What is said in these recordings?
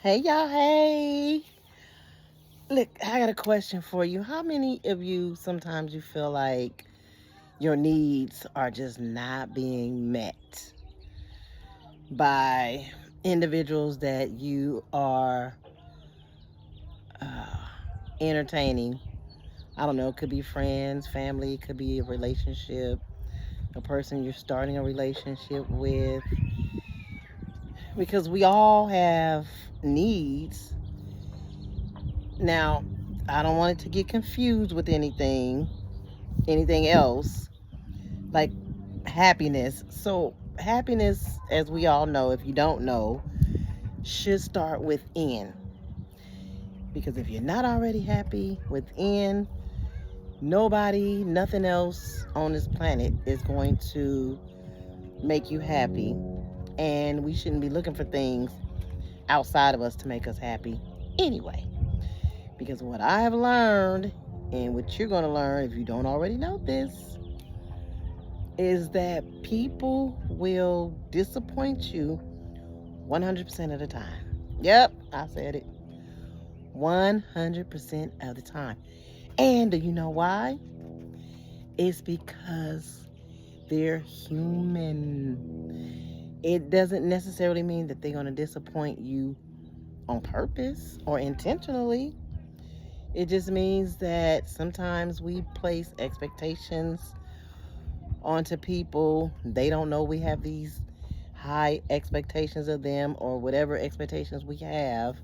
Hey y'all, hey. Look, I got a question for you. How many of you sometimes you feel like your needs are just not being met by individuals that you are uh, entertaining? I don't know, it could be friends, family, it could be a relationship, a person you're starting a relationship with, because we all have needs. Now, I don't want it to get confused with anything else, like happiness. So, happiness, as we all know, if you don't know, should start within. Because if you're not already happy within, nobody, nothing else on this planet is going to make you happy. And we shouldn't be looking for things outside of us to make us happy anyway. Because what I have learned, and what you're going to learn if you don't already know this, is that people will disappoint you 100% of the time. Yep, I said it. 100% of the time. And do you know why? It's because they're human. It doesn't necessarily mean that they're going to disappoint you on purpose or intentionally. It just means that sometimes we place expectations onto people. They don't know we have these high expectations of them or whatever expectations we have.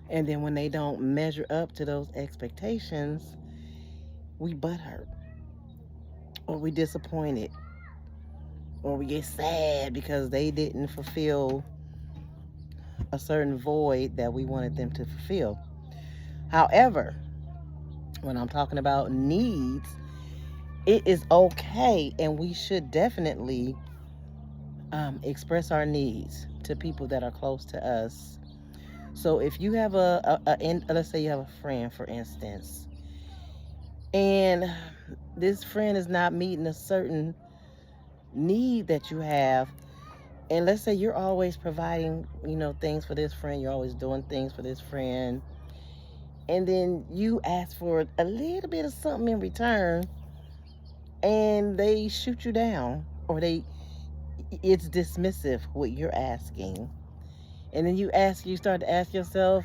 And then when they don't measure up to those expectations, we butthurt or we disappointed or we get sad because they didn't fulfill a certain void that we wanted them to fulfill. However, when I'm talking about needs, it is okay and we should definitely express our needs to people that are close to us. So if you have let's say you have a friend, for instance, and this friend is not meeting a certain need that you have, and let's say you're always providing, things for this friend, you're always doing things for this friend, and then you ask for a little bit of something in return, and they shoot you down, or it's dismissive what you're asking, and then you start to ask yourself,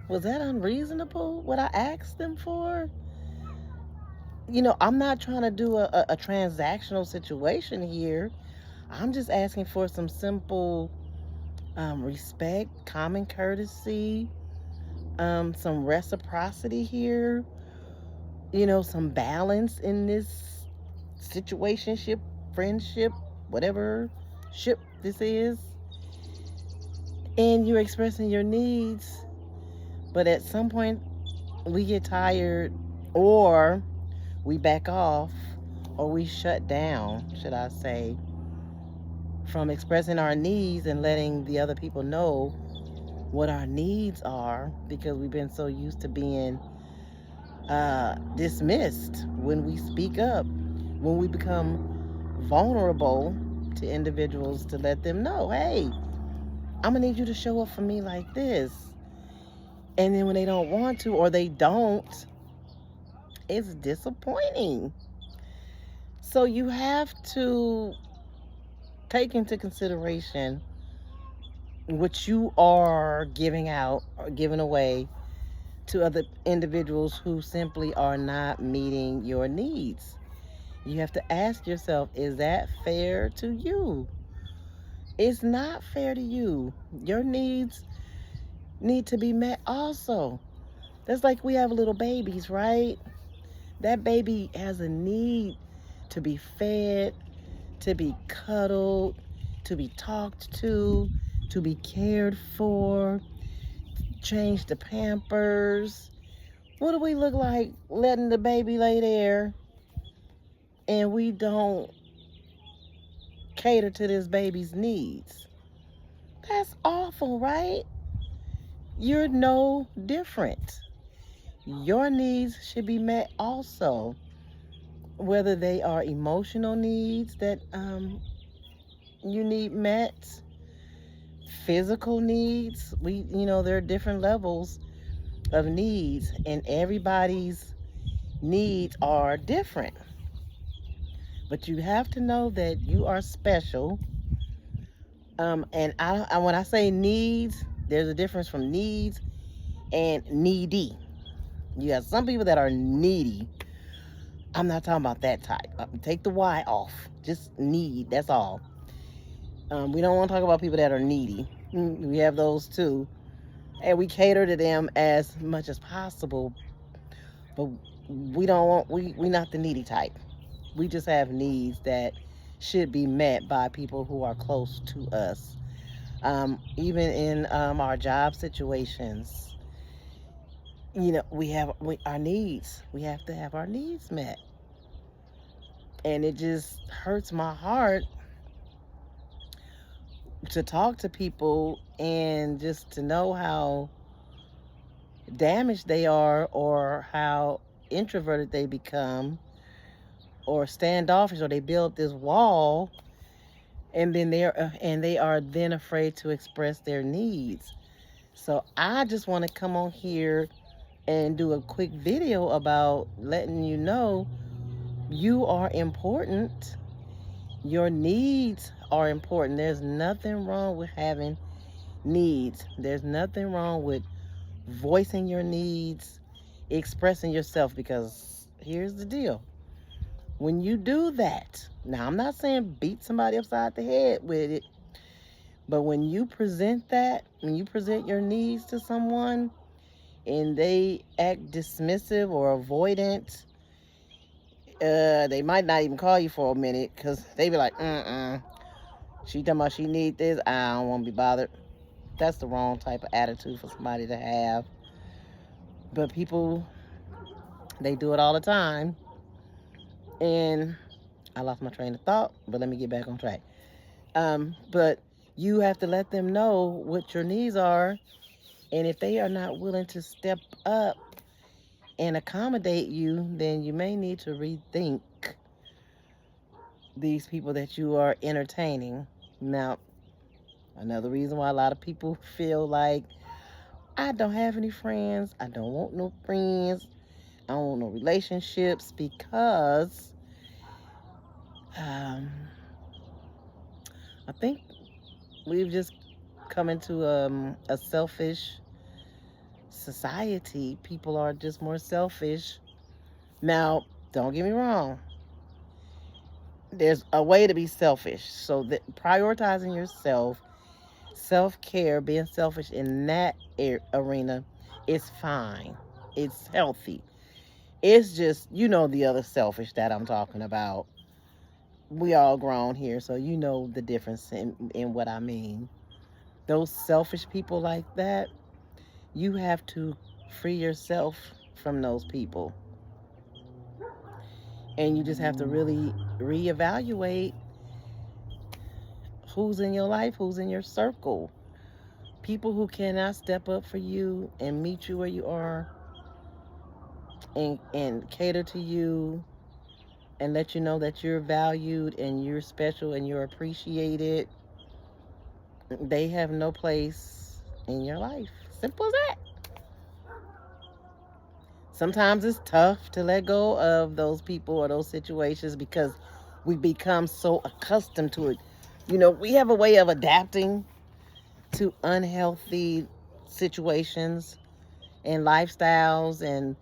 was that unreasonable what I asked them for? I'm not trying to do a transactional situation here. I'm just asking for some simple respect, common courtesy, some reciprocity here, some balance in this situationship, friendship, whatever ship this is. And you're expressing your needs, but at some point we get tired, or we back off, or we shut down, should I say, from expressing our needs and letting the other people know what our needs are, because we've been so used to being dismissed when we speak up, when we become vulnerable to individuals, to let them know, hey, I'm gonna need you to show up for me like this. And then when they don't want to, or they don't, it's disappointing. So you have to take into consideration what you are giving out or giving away to other individuals who simply are not meeting your needs. You have to ask yourself, is that fair to you? It's not fair to you. Your needs need to be met also. That's like we have little babies, right? That baby has a need to be fed, to be cuddled, to be talked to be cared for, change the pampers. What do we look like letting the baby lay there and we don't cater to this baby's needs? That's awful, right? You're no different. Your needs should be met also, whether they are emotional needs that you need met, physical needs, there are different levels of needs, and everybody's needs are different. But you have to know that you are special. And when I say needs, there's a difference from needs and needy. You have some people that are needy. I'm not talking about that type. Take the Y off. Just need. That's all. We don't want to talk about people that are needy. We have those too, and we cater to them as much as possible. But we don't want. We not the needy type. We just have needs that should be met by people who are close to us. Even in our job situations, our needs. We have to have our needs met, and it just hurts my heart to talk to people and just to know how damaged they are, or how introverted they become, or standoffish, or they build this wall, and then they are then afraid to express their needs. So I just want to come on here and do a quick video about letting you know you are important. Your needs are important. There's nothing wrong with having needs. There's nothing wrong with voicing your needs, expressing yourself, because here's the deal. When you do that, now I'm not saying beat somebody upside the head with it, but when you present your needs to someone and they act dismissive or avoidant, they might not even call you for a minute because they be like, she talking about she need this, I don't want to be bothered. That's the wrong type of attitude for somebody to have. But people, they do it all the time. And I lost my train of thought, but let me get back on track. But you have to let them know what your needs are. And if they are not willing to step up and accommodate you, then you may need to rethink these people that you are entertaining. Now, another reason why a lot of people feel like, I don't have any friends, I don't want no friends, I don't want no relationships, because I think we've just come into a selfish society. People are just more selfish. Now, don't get me wrong. There's a way to be selfish. So that prioritizing yourself, self-care, being selfish in that arena is fine. It's healthy. It's just, the other selfish that I'm talking about. We all grown here, so you know the difference in what I mean. Those selfish people like that, you have to free yourself from those people. And you just have to really reevaluate who's in your life, who's in your circle. People who cannot step up for you and meet you where you are, and cater to you and let you know that you're valued and you're special and you're appreciated. They have no place in your life. Simple as that. Sometimes it's tough to let go of those people or those situations because we become so accustomed to it. We have a way of adapting to unhealthy situations and lifestyles and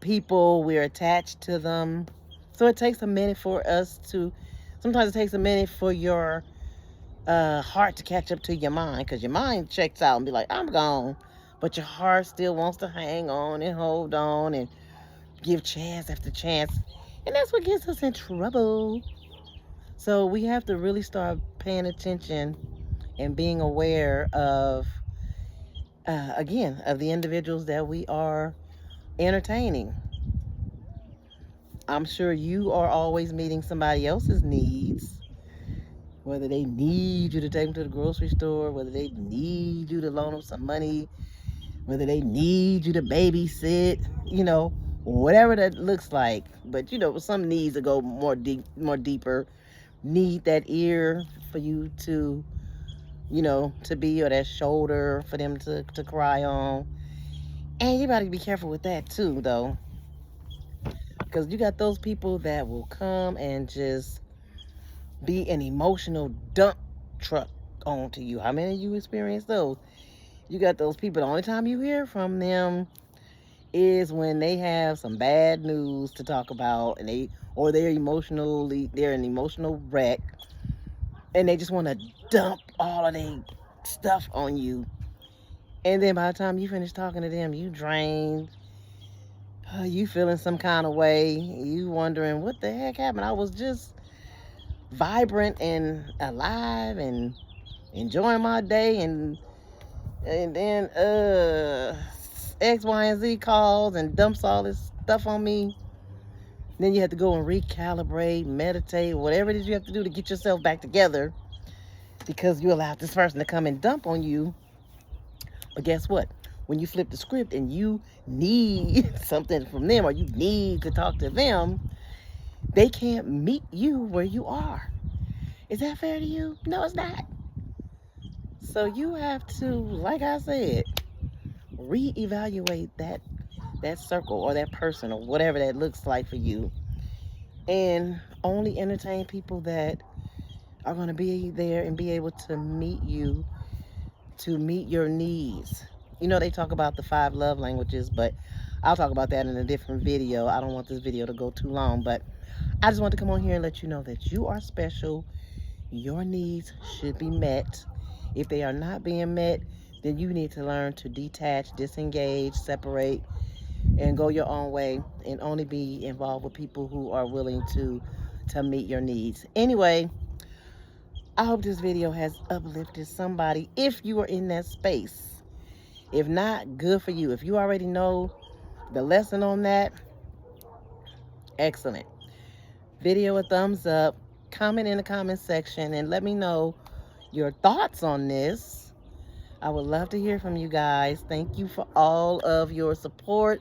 people. We're attached to them. So it takes a minute for us to, sometimes it takes a minute for your heart to catch up to your mind, because your mind checks out and be like, I'm gone. But your heart still wants to hang on and hold on and give chance after chance. And that's what gets us in trouble. So we have to really start paying attention and being aware of, again, of the individuals that we are entertaining. I'm sure you are always meeting somebody else's needs, whether they need you to take them to the grocery store, whether they need you to loan them some money, whether they need you to babysit, whatever that looks like. But some needs to go more deeper. Need that ear for you to to be, or that shoulder for them to cry on. And you got to be careful with that too, though, because you got those people that will come and just be an emotional dump truck onto you. How many of you experience those? You got those people, the only time you hear from them is when they have some bad news to talk about, and they're an emotional wreck, and they just want to dump all of their stuff on you. And then by the time you finish talking to them, you drained. You feeling some kind of way. You wondering what the heck happened. I was just vibrant and alive and enjoying my day, and then X, Y, and Z calls and dumps all this stuff on me. Then you have to go and recalibrate, meditate, whatever it is you have to do to get yourself back together, because you allowed this person to come and dump on you. But guess what? When you flip the script and you need something from them, or you need to talk to them, they can't meet you where you are. Is that fair to you? No, it's not. So you have to, like I said, reevaluate that circle or that person or whatever that looks like for you, and only entertain people that are going to be there and be able to meet you, to meet your needs. They talk about the 5 love languages, but I'll talk about that in a different video. I don't want this video to go too long, but I just want to come on here and let you know that you are special. Your needs should be met. If they are not being met, then you need to learn to detach, disengage, separate, and go your own way, and only be involved with people who are willing to meet your needs. Anyway, I hope this video has uplifted somebody if you are in that space. If not, good for you. If you already know the lesson on that, excellent. Video a thumbs up, comment in the comment section, and let me know your thoughts on this. I would love to hear from you guys. Thank you for all of your support.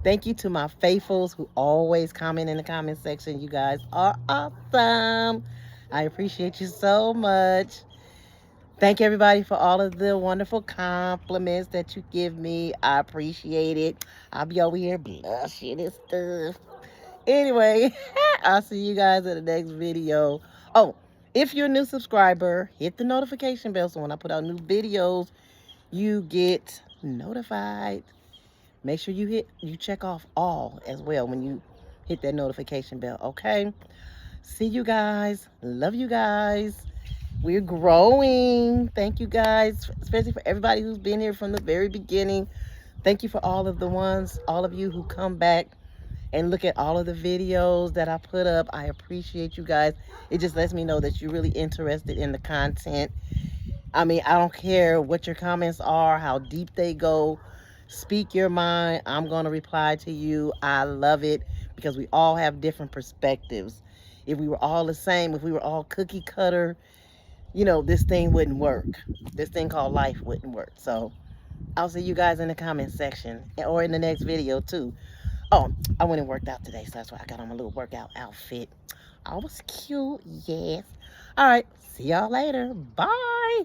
Thank you to my faithfuls who always comment in the comment section. You guys are awesome. I appreciate you so much. Thank everybody for all of the wonderful compliments that you give me. I appreciate it. I'll be over here blushing and stuff. Anyway, I'll see you guys in the next video. Oh, if you're a new subscriber, hit the notification bell so when I put out new videos, you get notified. Make sure you check off all as well when you hit that notification bell, okay? See you guys. Love you guys. We're growing. Thank you guys, especially for everybody who's been here from the very beginning. Thank you for all of you who come back and look at all of the videos that I put up. I appreciate you guys. It just lets me know that you're really interested in the content. I mean, I don't care what your comments are, how deep they go. Speak your mind. I'm going to reply to you. I love it because we all have different perspectives. If we were all the same, if we were all cookie cutter, this thing wouldn't work. This thing called life wouldn't work. So I'll see you guys in the comment section or in the next video too. Oh, I went and worked out today, so that's why I got on my little workout outfit. I was cute, yes. All right, see y'all later. Bye.